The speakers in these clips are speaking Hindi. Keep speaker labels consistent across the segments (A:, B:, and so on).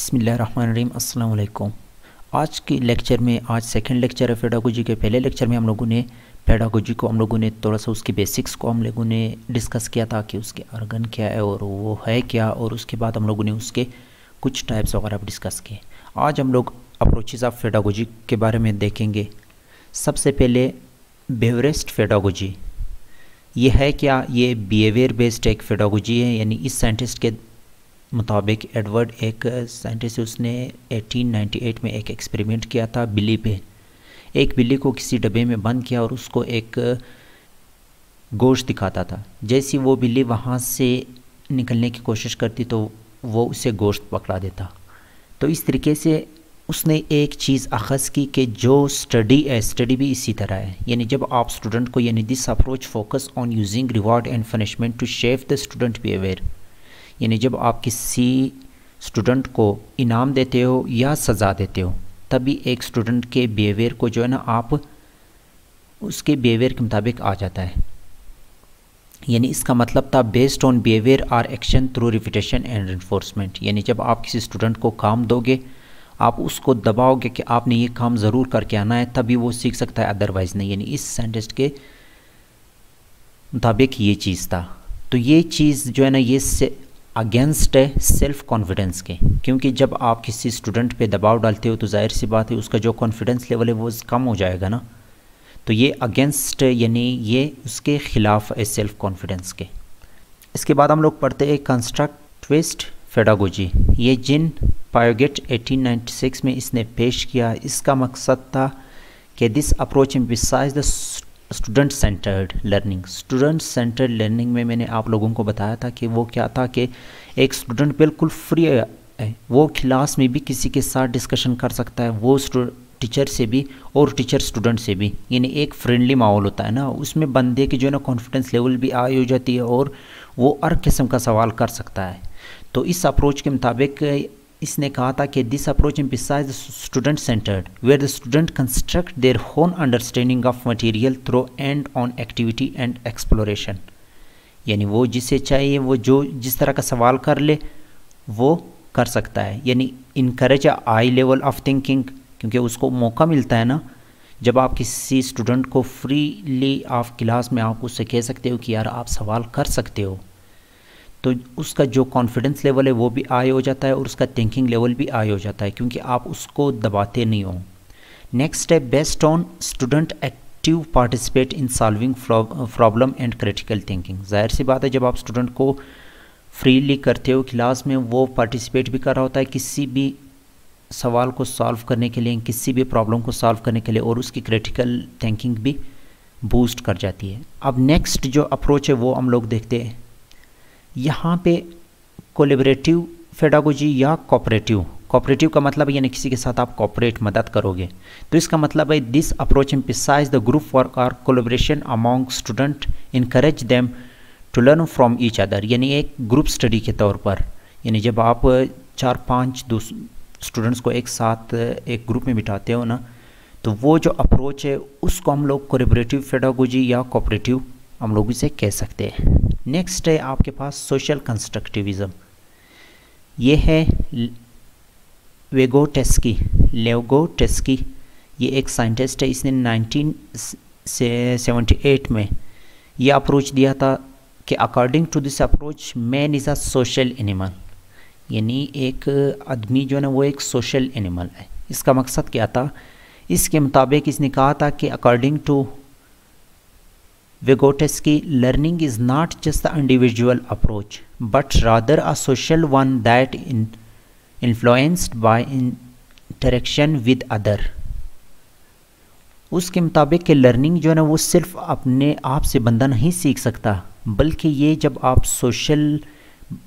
A: बिस्मिल्लाहिर्रहमानिर्रहीम। अस्सलाम वालेकुम। आज की लेक्चर में आज सेकंड लेक्चर है पेडागोजी के। पहले लेक्चर में हम लोगों ने पेडागोजी को थोड़ा सा उसके बेसिक्स को हम लोगों ने डिस्कस किया था कि उसके अर्गन क्या है और वो है क्या, और उसके बाद हम लोगों ने उसके कुछ टाइप्स वगैरह डिस्कस किए। आज हम लोग अप्रोचेज़ ऑफ पेडागोजी के बारे में देखेंगे। सबसे पहले बिहेवियरिस्ट पेडागोजी, ये है क्या? ये बिहेवियर बेस्ड एक पेडागोजी है। यानी इस साइंटिस्ट के मुताबिक, एडवर्ड एक साइंटिस्ट, उसने 1898 में एक एक्सपेरिमेंट किया था बिल्ली पे। एक बिल्ली को किसी डब्बे में बंद किया और उसको एक गोश्त दिखाता था। जैसी वो बिल्ली वहाँ से निकलने की कोशिश करती तो वो उसे गोश्त पकड़ा देता। तो इस तरीके से उसने एक चीज़ अख़ज़ की कि जो स्टडी है, स्टडी भी इसी तरह है। यानी जब आप स्टूडेंट को, यानी this approach focus on using reward and punishment to shape the student behaviour. यानी जब आप किसी स्टूडेंट को इनाम देते हो या सज़ा देते हो, तभी एक स्टूडेंट के बिहेवियर को जो है ना, आप उसके बिहेवियर के मुताबिक आ जाता है। यानी इसका मतलब था based on behaviour or action through repetition and enforcement. यानी जब आप किसी स्टूडेंट को काम दोगे, आप उसको दबाओगे कि आपने ये काम ज़रूर करके आना है, तभी वो सीख सकता है, अदरवाइज़ नहीं। यानी इस साइंटिस्ट के मुताबिक ये चीज़ था। तो ये चीज़ जो है ना, ये अगेंस्ट है सेल्फ़ कॉन्फिडेंस के, क्योंकि जब आप किसी स्टूडेंट पे दबाव डालते हो तो जाहिर सी बात है उसका जो कॉन्फिडेंस लेवल है वो कम हो जाएगा ना। तो ये अगेंस्ट, यानी ये उसके ख़िलाफ़ है सेल्फ़ कॉन्फिडेंस के। इसके बाद हम लोग पढ़ते हैं कंस्ट्रक्टिविस्ट पेडागोजी। ये जिन पायोगेट 1896 में इसने पेश किया। इसका मकसद था कि this approach emphasise the student centred learning. Student centred learning में मैंने आप लोगों को बताया था कि वो क्या था कि एक स्टूडेंट बिल्कुल फ्री है, वो क्लास में भी किसी के साथ डिस्कशन कर सकता है, वो टीचर से भी और टीचर स्टूडेंट से भी। यानी एक फ्रेंडली माहौल होता है ना, उसमें बंदे की जो है ना कॉन्फिडेंस लेवल भी हाई हो जाती है और वो हर किस्म का सवाल कर सकता है। तो इस अप्रोच के मुताबिक इसने कहा था कि this approach emphasise student centred where the student construct their own understanding of material through hand on activity and exploration. यानी वो जिसे चाहिए वो जो जिस तरह का सवाल कर ले वो कर सकता है। यानी encourage high level of thinking, क्योंकि उसको मौका मिलता है ना। जब आप किसी स्टूडेंट को फ्रीली आप क्लास में आप उससे कह सकते हो कि यार आप सवाल कर सकते हो, तो उसका जो कॉन्फिडेंस लेवल है वो भी हाई हो जाता है और उसका थिंकिंग लेवल भी हाई हो जाता है, क्योंकि आप उसको दबाते नहीं हो। नेक्स्ट है based on student active participate in solving problem and critical thinking. जाहिर सी बात है जब आप स्टूडेंट को फ्रीली करते हो क्लास में, वो पार्टिसिपेट भी कर रहा होता है किसी भी सवाल को सॉल्व करने के लिए, किसी भी प्रॉब्लम को सॉल्व करने के लिए, और उसकी क्रिटिकल थिंकिंग भी बूस्ट कर जाती है। अब नेक्स्ट जो अप्रोच है वो हम लोग देखते हैं। यहाँ पे कोलैबोरेटिव पेडागोजी या कोऑपरेटिव। कोऑपरेटिव का मतलब है यानी किसी के साथ आप कोऑपरेट, मदद करोगे। तो इसका मतलब है this approach emphasise the group work और collaboration among student, encourage them to learn from each other. यानी एक ग्रुप स्टडी के तौर पर, यानी जब आप 4-5 स्टूडेंट्स को एक साथ एक ग्रुप में बिठाते हो ना, तो वो जो अप्रोच है उसको हम लोग कोलैबोरेटिव पेडागोजी या कोऑपरेटिव हम लोग इसे कह सकते हैं। नेक्स्ट है आपके पास सोशल कंस्ट्रक्टिविज़म। ये है लेवोगोटेस्की। ये एक साइंटिस्ट है, इसने 1978 में ये अप्रोच दिया था कि according to this approach man is a social animal. यानी एक आदमी जो है ना वो एक सोशल एनिमल है। इसका मकसद क्या था? इसके मुताबिक इसने कहा था कि according to Vygotsky, learning is not just the individual approach, but rather a social one that influenced by interaction with other. उसके मुताबिक कि लर्निंग जो है ना वो सिर्फ अपने आप से बंदा नहीं सीख सकता, बल्कि ये जब आप सोशल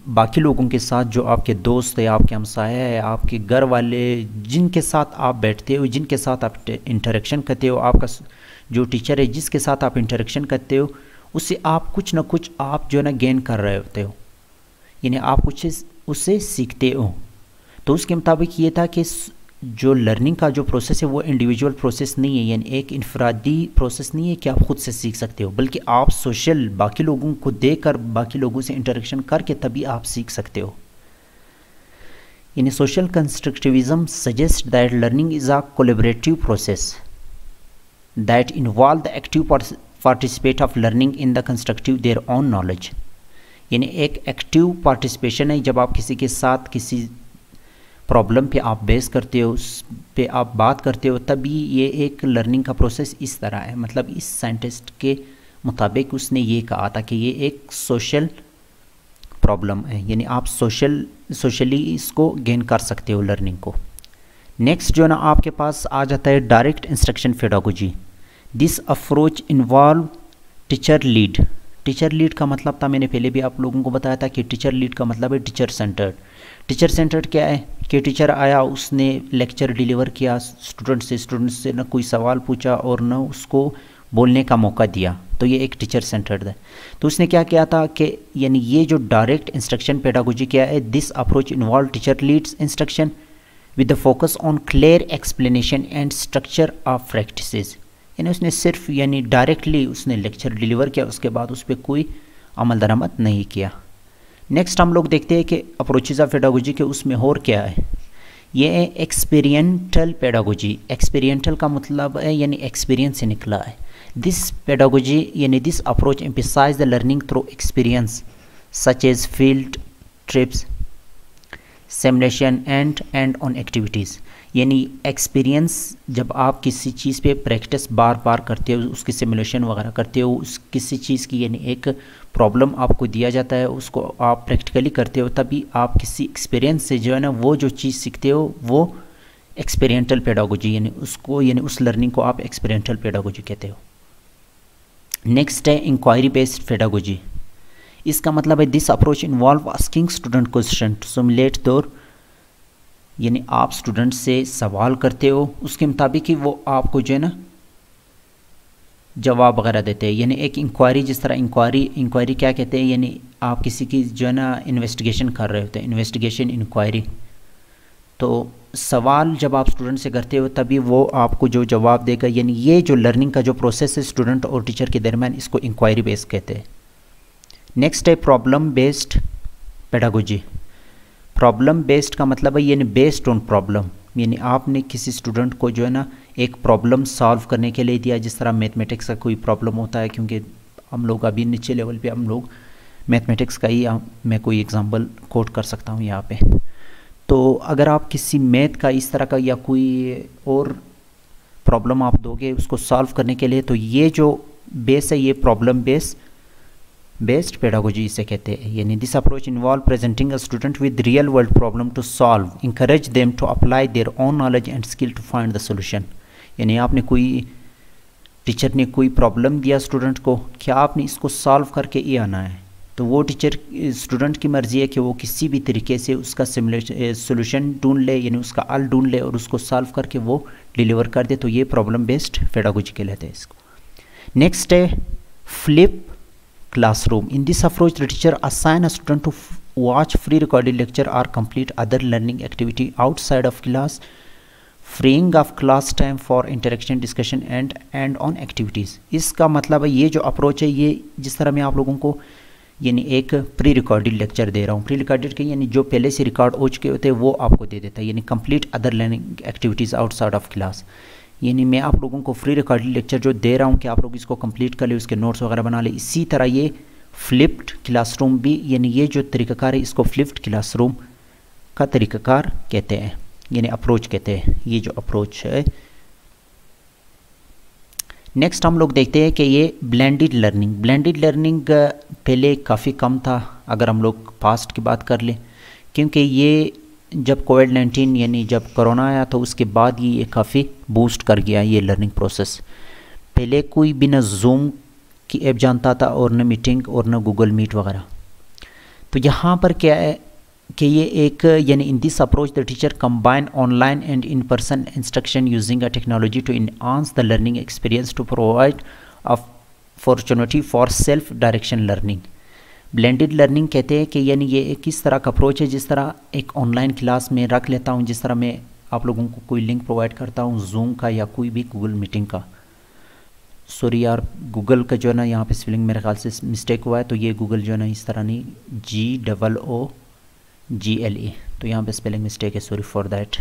A: बाकी लोगों के साथ, जो आपके दोस्त है, आपके हमसाया है, आपके घर वाले, जिनके साथ आप बैठते हो, जिनके साथ आप इंटरेक्शन करते हो, आपका जो टीचर है जिसके साथ आप इंटरेक्शन करते हो, उससे आप कुछ ना कुछ आप जो है ना गेन कर रहे होते हो, यानी आप कुछ उससे सीखते हो। तो उसके मुताबिक ये था कि जो लर्निंग का जो प्रोसेस है वो इंडिविजुअल प्रोसेस नहीं है, यानी एक इनफरादी प्रोसेस नहीं है कि आप ख़ुद से सीख सकते हो, बल्कि आप सोशल बाकी लोगों को देखकर, बाकी लोगों से इंटरेक्शन करके तभी आप सीख सकते हो। यानी social constructivism suggest that learning is a collaborative process that involve the active participate of learning in the constructive there own knowledge. यानी एक एक्टिव पार्टिसिपेशन है, जब आप किसी के साथ किसी प्रॉब्लम पे आप बेस करते हो, उस पे आप बात करते हो, तभी ये एक लर्निंग का प्रोसेस इस तरह है। मतलब इस साइंटिस्ट के मुताबिक उसने ये कहा था कि ये एक सोशल प्रॉब्लम है, यानी आप सोशली इसको गेन कर सकते हो लर्निंग को। नेक्स्ट जो ना आपके पास आ जाता है direct instruction pedagogy. This approach involve teacher lead. Teacher lead का मतलब था, मैंने पहले भी आप लोगों को बताया था कि टीचर लीड का मतलब है टीचर सेंटर्ड। टीचर सेंटर्ड क्या है कि टीचर आया, उसने लेक्चर डिलीवर किया, स्टूडेंट से ना कोई सवाल पूछा और ना उसको बोलने का मौका दिया, तो ये एक टीचर सेंटर्ड है। तो उसने क्या किया था कि यानी ये जो डायरेक्ट इंस्ट्रक्शन पेडागोजी क्या है, this approach involve teacher leads instruction with the focus on clear explanation and structure of practices. यानी उसने सिर्फ यानी डायरेक्टली उसने लेक्चर डिलीवर किया, उसके बाद उस पर कोई अमल दरामद नहीं किया। नेक्स्ट हम लोग देखते हैं कि अप्रोचेज ऑफ पेडागोजी के उसमें और क्या है। ये है एक्सपीरियंटल पेडागोजी। एक्सपीरियंटल का मतलब है यानी एक्सपीरियंस से निकला है। दिस पेडागोजी यानी this approach emphasise the learning through experience such as field trips, simulation hand on activities. यानी एक्सपीरियंस, जब आप किसी चीज़ पे प्रैक्टिस बार बार करते हो, उसकी सिमुलेशन वगैरह करते हो, उस किसी चीज़ की यानी एक प्रॉब्लम आपको दिया जाता है, उसको आप प्रैक्टिकली करते हो, तभी आप किसी एक्सपीरियंस से जो है ना वो जो चीज़ सीखते हो वो एक्सपीरियंटल पेडागोजी, यानी उसको यानी उस लर्निंग को आप एक्सपीरियंटल पेडागोजी कहते हो। नेक्स्ट है इंक्वायरी बेस्ड पेडागोजी। इसका मतलब है this approach involve asking student question to simulate their, यानी आप स्टूडेंट से सवाल करते हो, उसके मुताबिक ही वो आपको जो है ना जवाब वगैरह देते हैं। यानी एक इंक्वायरी, जिस तरह इंक्वायरी क्या कहते हैं, यानी आप किसी की जो है ना इन्वेस्टिगेशन कर रहे होते हैं, इन्वेस्टिगेशन इंक्वायरी। तो सवाल जब आप स्टूडेंट से करते हो तभी वो आपको जो जवाब देगा, यानी ये जो लर्निंग का जो प्रोसेस है स्टूडेंट और टीचर के दरमियान, इसको इंक्वायरी बेस्ड कहते हैं। नेक्स्ट है problem based pedagogy. Problem based का मतलब है यानी बेस्ड ऑन प्रॉब्लम, यानी आपने किसी स्टूडेंट को जो है ना एक प्रॉब्लम सॉल्व करने के लिए दिया। जिस तरह मैथमेटिक्स का कोई प्रॉब्लम होता है, क्योंकि हम लोग अभी नीचे लेवल पे हम लोग मैथमेटिक्स का ही मैं कोई एग्जांपल कोट कर सकता हूँ यहाँ पे। तो अगर आप किसी मैथ का इस तरह का या कोई और प्रॉब्लम आप दोगे उसको सॉल्व करने के लिए, तो ये जो बेस है ये प्रॉब्लम बेस्ड पेडागोजी इसे कहते हैं। यानी this approach involve presenting a student with real world problem to solve, encourage them to apply their own knowledge and skill to find the solution. यानी आपने टीचर ने कोई प्रॉब्लम दिया स्टूडेंट को, क्या आपने इसको सॉल्व करके ये आना है, तो वो टीचर स्टूडेंट की मर्ज़ी है कि वो किसी भी तरीके से उसका सोल्यूशन ढूंढ ले, यानी उसका हल ढूंढ ले और उसको सॉल्व करके वो डिलीवर कर दे, तो ये प्रॉब्लम बेस्ड पेडागोजी कहलाते हैं इसको। नेक्स्ट है flip classroom. In this approach, the teacher assign a student to watch free recorded lecture or complete other learning activity outside of class, freeing of class time for interaction, discussion and on activities. इसका मतलब है ये जो अप्रोच है, ये जिस तरह मैं आप लोगों को यानी एक प्री रिकॉर्डेड लेक्चर दे रहा हूँ, प्री रिकॉर्डेड के यानी जो पहले से रिकॉर्ड हो चुके होते हैं वो आपको दे देता है, यानी complete other learning activities outside of class. यानी मैं आप लोगों को फ्री रिकॉर्डेड लेक्चर जो दे रहा हूँ कि आप लोग इसको कंप्लीट कर ले, उसके नोट्स वगैरह बना ले। इसी तरह ये फ्लिप्ड क्लासरूम भी, यानी ये जो तरीक़ाकार है इसको फ्लिप्ड क्लासरूम का तरीक़ाकार कहते हैं, यानी अप्रोच कहते हैं, ये जो अप्रोच है। नेक्स्ट हम लोग देखते हैं कि ये ब्लेंडेड लर्निंग पहले काफ़ी कम था अगर हम लोग पास्ट की बात कर लें, क्योंकि ये जब कोविड-19 यानी जब कोरोना आया तो उसके बाद ये काफ़ी बूस्ट कर गया ये लर्निंग प्रोसेस। पहले कोई भी न जूम की ऐप जानता था और न मीटिंग और न गूगल मीट वगैरह। तो यहाँ पर क्या है कि ये एक यानी in this approach the teacher combine online and in person instruction using a technology to enhance the learning experience to provide opportunity for self direction learning. Blended learning कहते हैं कि यानी ये एक इस तरह का अप्रोच है जिस तरह एक ऑनलाइन क्लास में रख लेता हूँ, जिस तरह मैं आप लोगों को कोई लिंक प्रोवाइड करता हूँ जूम का या कोई भी गूगल मीटिंग का। सॉरी यार, गूगल का जो है ना यहाँ पे स्पेलिंग मेरे ख्याल से मिस्टेक हुआ है, तो ये गूगल जो है ना इस तरह नहीं, GLE। तो यहाँ पे स्पेलिंग मिस्टेक है, सॉरी फॉर दैट।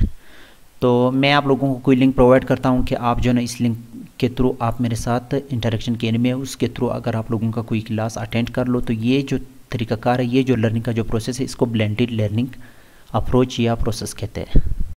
A: तो मैं आप लोगों को कोई लिंक प्रोवाइड करता हूँ कि आप जो है ना इस लिंक के थ्रू आप मेरे साथ इंटरेक्शन के में उसके थ्रू अगर आप लोगों का कोई क्लास अटेंड कर लो तो ये जो तरीकाकार है, ये जो लर्निंग का जो प्रोसेस है, इसको ब्लेंडेड लर्निंग अप्रोच या प्रोसेस कहते हैं।